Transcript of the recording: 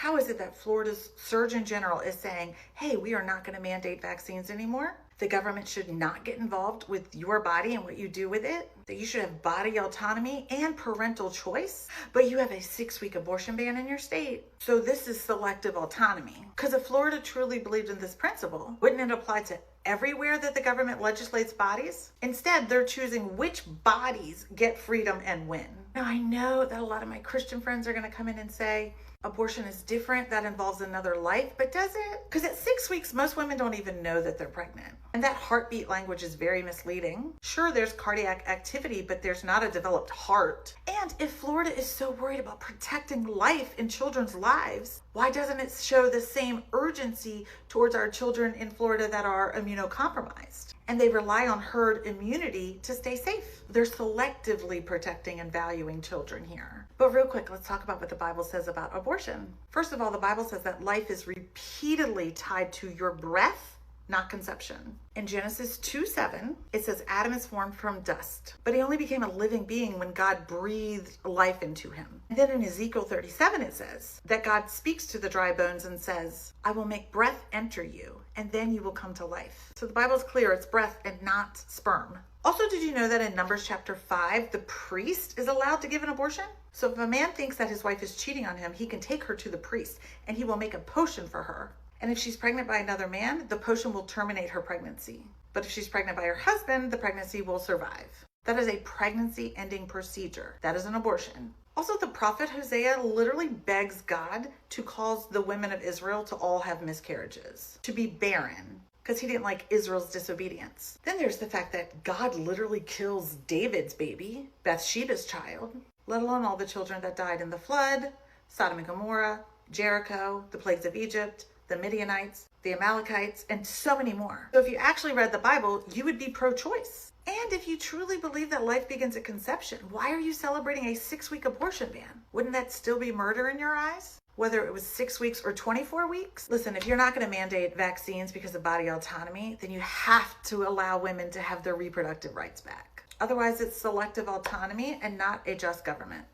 How is it that Florida's Surgeon General is saying, hey, we are not going to mandate vaccines anymore? The government should not get involved with your body and what you do with it. That you should have body autonomy and parental choice, but you have a 6-week abortion ban in your state. So this is selective autonomy. Because if Florida truly believed in this principle, wouldn't it apply to everywhere that the government legislates bodies? Instead, they're choosing which bodies get freedom and when. Now, I know that a lot of my Christian friends are going to come in and say, abortion is different, that involves another life, but does it? Because at 6 weeks, most women don't even know that they're pregnant. And that heartbeat language is very misleading. Sure, there's cardiac activity, but there's not a developed heart. And if Florida is so worried about protecting life in children's lives, why doesn't it show the same urgency towards our children in Florida that are immunocompromised? And they rely on herd immunity to stay safe. They're selectively protecting and valuing children here. But real quick, let's talk about what the Bible says about abortion. First of all, the Bible says that life is repeatedly tied to your breath, not conception. In Genesis 2:7, it says Adam is formed from dust, but he only became a living being when God breathed life into him. And then in Ezekiel 37, it says that God speaks to the dry bones and says, I will make breath enter you, and then you will come to life. So the Bible's clear, it's breath and not sperm. Also, did you know that in Numbers chapter 5, the priest is allowed to give an abortion? So if a man thinks that his wife is cheating on him, he can take her to the priest and he will make a potion for her. And if she's pregnant by another man, the potion will terminate her pregnancy. But if she's pregnant by her husband, the pregnancy will survive. That is a pregnancy ending procedure. That is an abortion. Also, the prophet Hosea literally begs God to cause the women of Israel to all have miscarriages, to be barren, because he didn't like Israel's disobedience. Then there's the fact that God literally kills David's baby, Bathsheba's child, let alone all the children that died in the flood, Sodom and Gomorrah, Jericho, the plagues of Egypt, the Midianites, the Amalekites, and so many more. So if you actually read the Bible, you would be pro-choice. And if you truly believe that life begins at conception, why are you celebrating a 6-week abortion ban? Wouldn't that still be murder in your eyes? Whether it was 6 weeks or 24 weeks? Listen, if you're not going to mandate vaccines because of body autonomy, then you have to allow women to have their reproductive rights back. Otherwise, it's selective autonomy and not a just government.